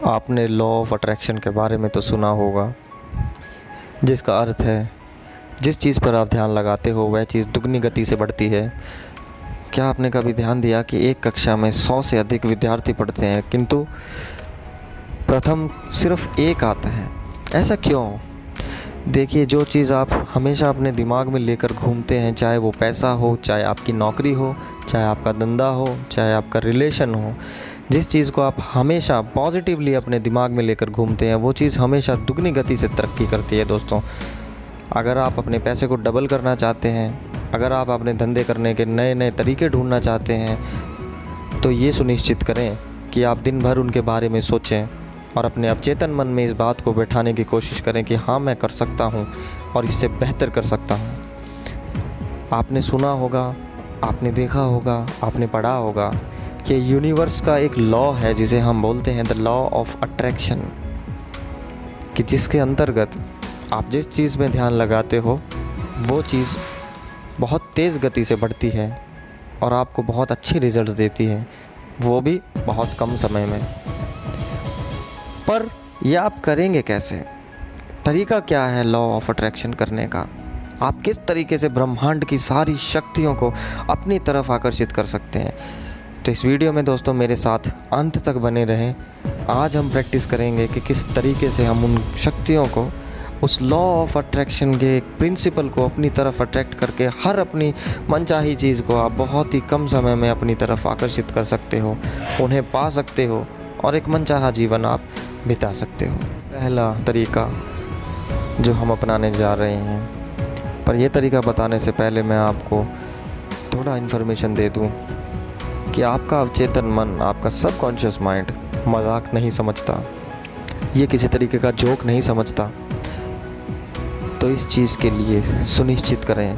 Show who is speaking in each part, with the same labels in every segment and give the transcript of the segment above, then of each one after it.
Speaker 1: आपने law of attraction के बारे में तो सुना होगा, जिसका अर्थ है जिस चीज़ पर आप ध्यान लगाते हो वह चीज़ दुगनी गति से बढ़ती है। क्या आपने कभी ध्यान दिया कि एक कक्षा में 100 से अधिक विद्यार्थी पढ़ते हैं किंतु प्रथम सिर्फ एक आता है? ऐसा क्यों? देखिए, जो चीज़ आप हमेशा अपने दिमाग में लेकर घूमते हैं, चाहे वो पैसा हो, चाहे आपकी नौकरी हो, चाहे आपका धंधा हो, चाहे आपका रिलेशन हो, जिस चीज़ को आप हमेशा पॉजिटिवली अपने दिमाग में लेकर घूमते हैं वो चीज़ हमेशा दुगनी गति से तरक्की करती है दोस्तों। अगर आप अपने पैसे को डबल करना चाहते हैं, अगर आप अपने धंधे करने के नए नए तरीके ढूंढना चाहते हैं, तो ये सुनिश्चित करें कि आप दिन भर उनके बारे में सोचें और अपने अवचेतन मन में इस बात को बैठाने की कोशिश करें कि हाँ, मैं कर सकता हूँ और इससे बेहतर कर सकता हूँ। आपने सुना होगा, आपने देखा होगा, आपने पढ़ा होगा कि यूनिवर्स का एक लॉ है जिसे हम बोलते हैं द लॉ ऑफ अट्रैक्शन, कि जिसके अंतर्गत आप जिस चीज़ में ध्यान लगाते हो वो चीज़ बहुत तेज़ गति से बढ़ती है और आपको बहुत अच्छे रिजल्ट्स देती है, वो भी बहुत कम समय में। पर यह आप करेंगे कैसे? तरीका क्या है लॉ ऑफ अट्रैक्शन करने का? आप किस तरीके से ब्रह्मांड की सारी शक्तियों को अपनी तरफ आकर्षित कर सकते हैं? तो इस वीडियो में दोस्तों मेरे साथ अंत तक बने रहें। आज हम प्रैक्टिस करेंगे कि किस तरीके से हम उन शक्तियों को, उस लॉ ऑफ अट्रैक्शन के प्रिंसिपल को अपनी तरफ अट्रैक्ट करके हर अपनी मनचाही चीज़ को आप बहुत ही कम समय में अपनी तरफ आकर्षित कर सकते हो, उन्हें पा सकते हो और एक मनचाहा जीवन आप बिता सकते हो। पहला तरीका जो हम अपनाने जा रहे हैं, पर यह तरीका बताने से पहले मैं आपको थोड़ा इन्फॉर्मेशन दे दूं कि आपका अवचेतन मन, आपका सबकॉन्शियस माइंड मजाक नहीं समझता, ये किसी तरीके का जोक नहीं समझता। तो इस चीज़ के लिए सुनिश्चित करें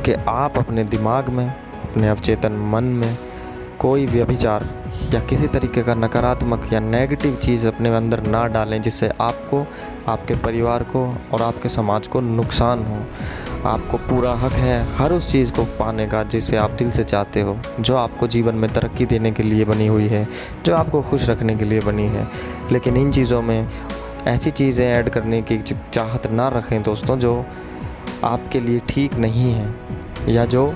Speaker 1: कि आप अपने दिमाग में, अपने अवचेतन मन में कोई व्यभिचार या किसी तरीके का नकारात्मक या नेगेटिव चीज़ अपने अंदर ना डालें जिससे आपको, आपके परिवार को और आपके समाज को नुकसान हो। आपको पूरा हक है हर उस चीज़ को पाने का जिसे आप दिल से चाहते हो, जो आपको जीवन में तरक्की देने के लिए बनी हुई है, जो आपको खुश रखने के लिए बनी है। लेकिन इन चीज़ों में ऐसी चीज़ें ऐड करने की चाहत ना रखें दोस्तों जो आपके लिए ठीक नहीं है या जो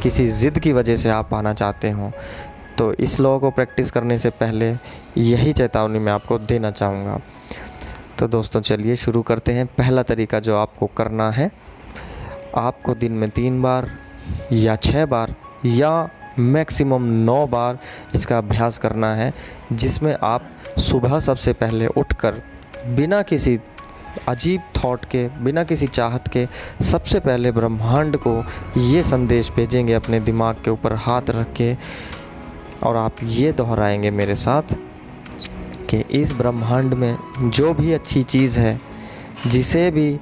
Speaker 1: किसी ज़िद की वजह से आप पाना चाहते हो। तो इस लॉ को प्रैक्टिस करने से पहले यही चेतावनी मैं आपको देना चाहूँगा। तो दोस्तों चलिए शुरू करते हैं। पहला तरीका जो आपको करना है, आपको दिन में 3 बार या 6 बार या मैक्सिमम 9 बार इसका अभ्यास करना है, जिसमें आप सुबह सबसे पहले उठकर बिना किसी अजीब थॉट के, बिना किसी चाहत के, सबसे पहले ब्रह्मांड को ये संदेश भेजेंगे अपने दिमाग के ऊपर हाथ रख के, और आप ये दोहराएंगे मेरे साथ कि इस ब्रह्मांड में जो भी अच्छी चीज़ है, जिसे भी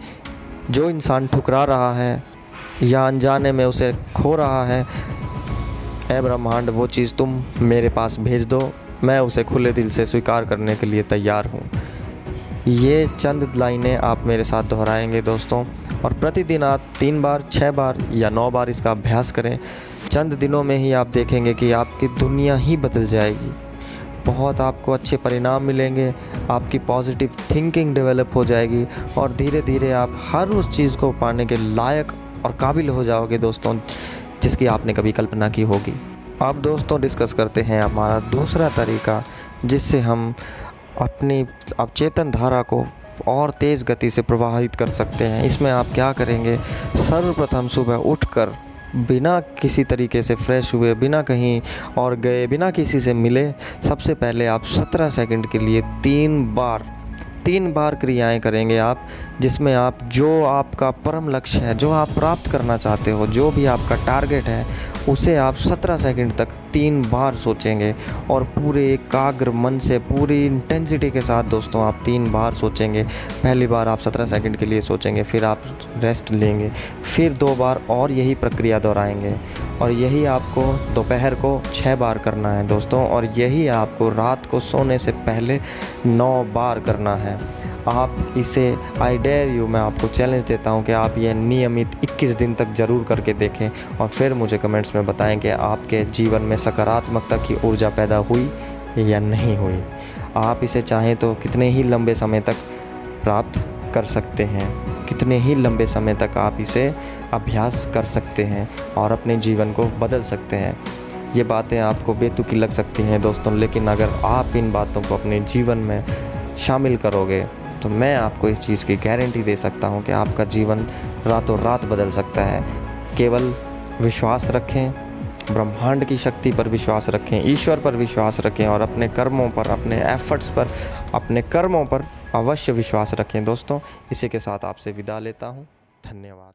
Speaker 1: जो इंसान ठुकरा रहा है या अनजाने में उसे खो रहा है, ऐ ब्रह्मांड वो चीज़ तुम मेरे पास भेज दो, मैं उसे खुले दिल से स्वीकार करने के लिए तैयार हूँ। ये चंद लाइनें आप मेरे साथ दोहराएंगे दोस्तों, और प्रतिदिन आप 3 बार, 6 बार या 9 बार इसका अभ्यास करें। चंद दिनों में ही आप देखेंगे कि आपकी दुनिया ही बदल जाएगी, बहुत आपको अच्छे परिणाम मिलेंगे, आपकी पॉजिटिव थिंकिंग डेवलप हो जाएगी और धीरे धीरे आप हर उस चीज़ को पाने के लायक और काबिल हो जाओगे दोस्तों, जिसकी आपने कभी कल्पना की होगी। अब दोस्तों डिस्कस करते हैं हमारा दूसरा तरीका, जिससे हम अपनी अवचेतन धारा को और तेज़ गति से प्रवाहित कर सकते हैं। इसमें आप क्या करेंगे, सर्वप्रथम सुबह उठकर बिना किसी तरीके से फ्रेश हुए, बिना कहीं और गए, बिना किसी से मिले, सबसे पहले आप 17 सेकंड के लिए 3 बार क्रियाएं करेंगे आप, जिसमें आप जो आपका परम लक्ष्य है, जो आप प्राप्त करना चाहते हो, जो भी आपका टारगेट है, उसे आप 17 सेकंड तक 3 बार सोचेंगे और पूरे एकाग्र मन से, पूरी इंटेंसिटी के साथ दोस्तों आप 3 बार सोचेंगे। पहली बार आप 17 सेकंड के लिए सोचेंगे, फिर आप रेस्ट लेंगे, फिर 2 बार और यही प्रक्रिया दोहराएंगे, और यही आपको दोपहर को 6 बार करना है दोस्तों, और यही आपको रात को सोने से पहले 9 बार करना है। आप इसे आई डेयर यू, मैं आपको चैलेंज देता हूं कि आप ये नियमित 21 दिन तक ज़रूर करके देखें और फिर मुझे कमेंट्स में बताएं कि आपके जीवन में सकारात्मकता की ऊर्जा पैदा हुई या नहीं हुई। आप इसे चाहें तो कितने ही लंबे समय तक प्राप्त कर सकते हैं, कितने ही लंबे समय तक आप इसे अभ्यास कर सकते हैं और अपने जीवन को बदल सकते हैं। ये बातें आपको बेतुकी लग सकती हैं दोस्तों, लेकिन अगर आप इन बातों को अपने जीवन में शामिल करोगे तो मैं आपको इस चीज़ की गारंटी दे सकता हूँ कि आपका जीवन रातों रात बदल सकता है। केवल विश्वास रखें, ब्रह्मांड की शक्ति पर विश्वास रखें, ईश्वर पर विश्वास रखें और अपने कर्मों पर, अपने एफर्ट्स पर, अपने कर्मों पर अवश्य विश्वास रखें दोस्तों। इसी के साथ आपसे विदा लेता हूँ। धन्यवाद।